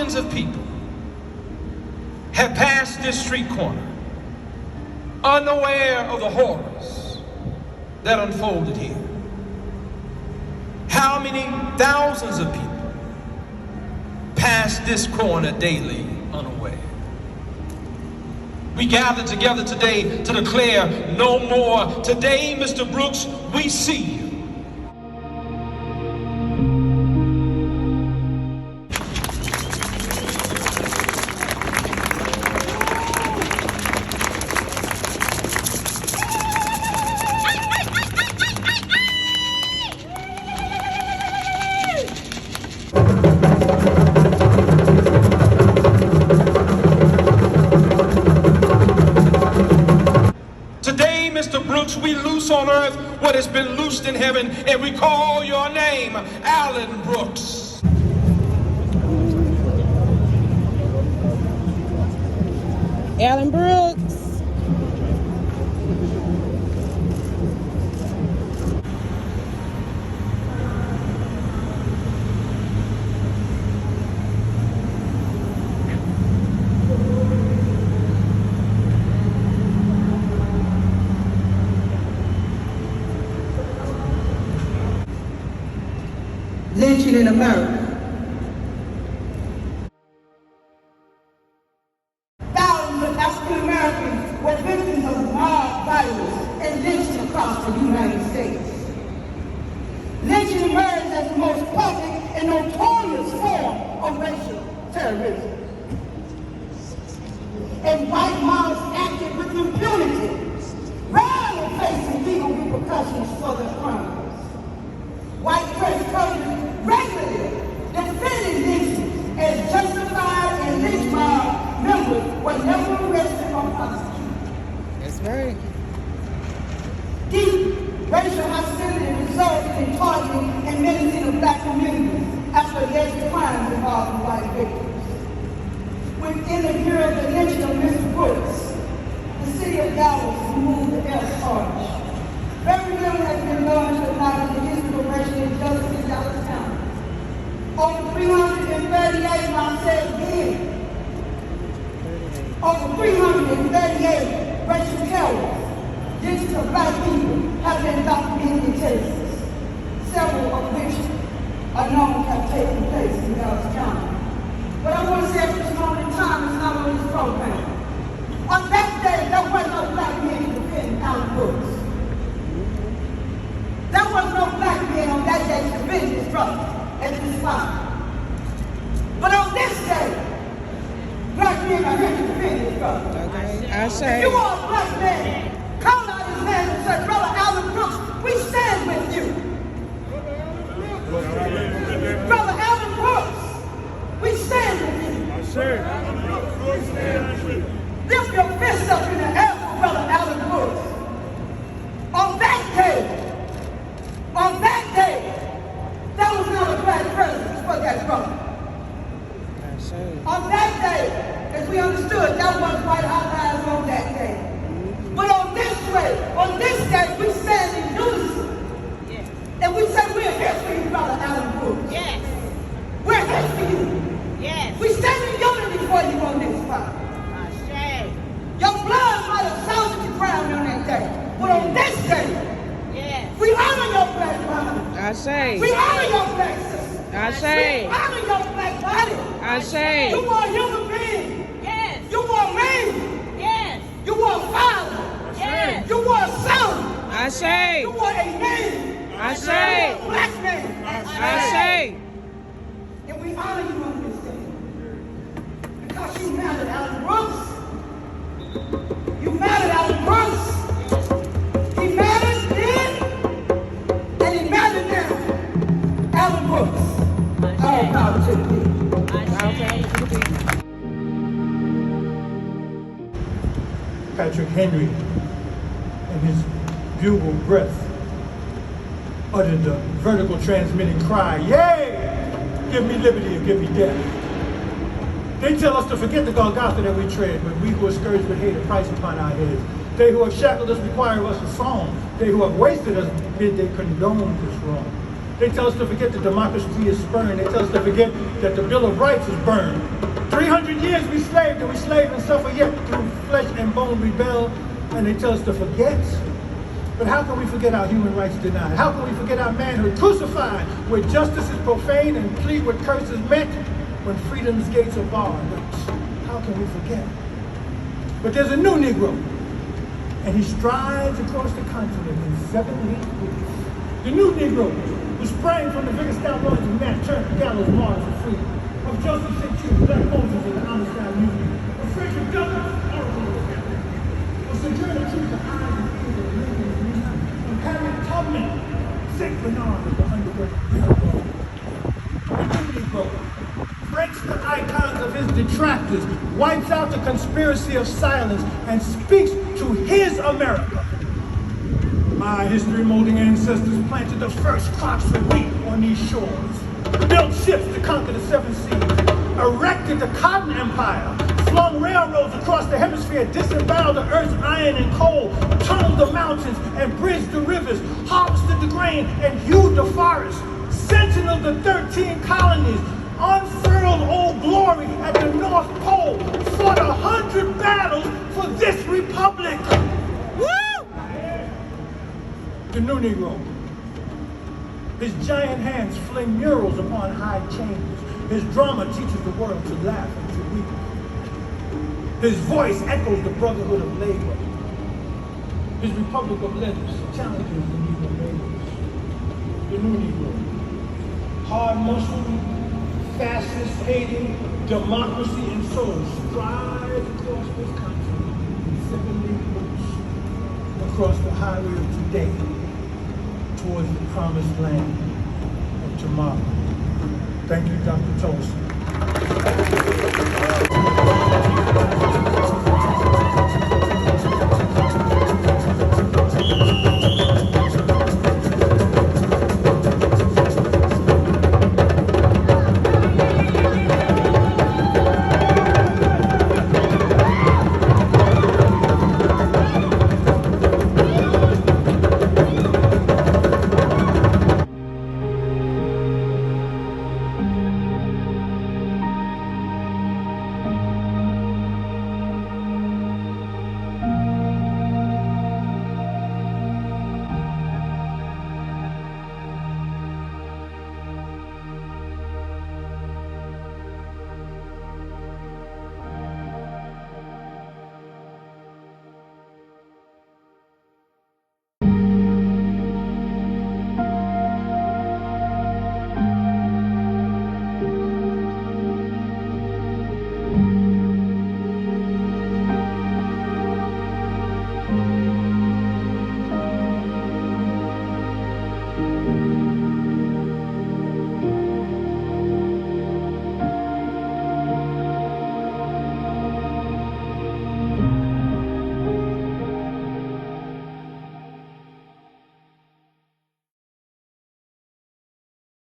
millions of people have passed this street corner unaware of the horrors that unfolded here? How many thousands of people pass this corner daily unaware? We gather together today to declare no more. Today, Mr. Brooks, we see you. Mr. Brooks, we loose on earth what has been loosed in heaven, and we call your name, Alan Brooks. Alan Brooks. Lynching in America. Thousands of African Americans were victims of mob violence and lynching across the United States. Lynching emerged as the most public and notorious form of racial terrorism. And white mobs acted with impunity, rarely facing legal repercussions for their crimes. White press coverage regularly defended lynching as justified, and lynch mob members were never arrested or prosecuted. That's right. Deep racial hostility resulted in targeting and menacing of black communities after alleged crimes involving white victims. Within a year of the lynching of Mr. Brooks, the city of Dallas removed the F charge. Very little has been learned about the history of racial injustice in Dallas County. Over 338, I said again, over 338 racial terrors, lynchings of black people have been documented in cases, several of which are known to have taken place in Dallas County. But I want to say at this moment in time, it's not on this program. On that day, there was no black man to defend Alan Brooks. There was no black man on that day to defend his brother at this time. But on this day, black men are here to defend his brother. Okay, I say. If you are a black man, call out his hand and say, Brother Alan Brooks, we stand with you. Brother Alan Brooks, we stand with you. I say. Lift your fist up in the air for Brother Alan Brooks. On that day, there was not a black presence for that brother. On that day, as we understood, that was white outliers on that day. But on this day, we stand in unison. Yes. And we say, we're here for you, Brother Alan Brooks. Yes. We're here for you. Yes. We stand in unity for you on this spot. Your blood might have sounded the ground on that day. But on this day, yes, we honor your black body. I say. We honor your black sister. I say. We honor your black body. I say. You are a human being. yes, You are me. yes, You are a father. yes, You are a son. I say. You are a man. I say. You are a black man. I say. And we honor you on this day. Because you mattered, Alan Brooks. You mattered, Alan Brooks. He mattered then, and he mattered now. Alan Brooks. All power to the people. Okay. Patrick Henry, in his bugle breath, uttered the vertical transmitting cry, "Yay! Give me liberty or give me death." They tell us to forget the Golgotha that we tread, but we who are scourged with hate a price upon our heads. They who have shackled us require of us a song. They who have wasted us bid they condone this wrong. They tell us to forget that democracy is spurned. They tell us to forget that the Bill of Rights is burned. 300 years we slaved, and we slave and suffer yet through flesh and bone rebel, and they tell us to forget. But how can we forget our human rights denied? How can we forget our manhood crucified, where justice is profaned and plea with curses met, when freedom's gates are barred? How can we forget? But there's a new Negro, and he strides across the continent in 7 league boots. The new Negro who sprang from the biggest loins of Nat Turner, Gallows Mars for freedom, of Joseph St. Jude, Black Moses and the Homicide Movement, of Frederick Douglass, Oracle of the Captain, of Sojourner Truth, the Eyes and Ears of Lincoln's Music, of Harriet Tubman, St. Bernard of the Underground Railroad. The new Negro breaks the icons of his detractors, wipes out the conspiracy of silence, and speaks to his America. My history-molding ancestors planted the first crops of wheat on these shores, built ships to conquer the 7 seas, erected the Cotton Empire, flung railroads across the hemisphere, disemboweled the earth's iron and coal, tunneled the mountains and bridged the rivers, harvested the grain and hewed the forests, sentineled the 13 colonies, unfurled Old Glory at the North Pole, fought 100 battles for this republic. Woo! The new Negro. His giant hands fling murals upon high chambers. His drama teaches the world to laugh and to weep. His voice echoes the brotherhood of labor. His republic of letters challenges the Negro neighbors. The new Negro. Hard-muscled, fascist-hating, democracy and soul strive across this country in 7 league boots across the highway of today towards the promised land of tomorrow. Thank you, Dr. Tulsa.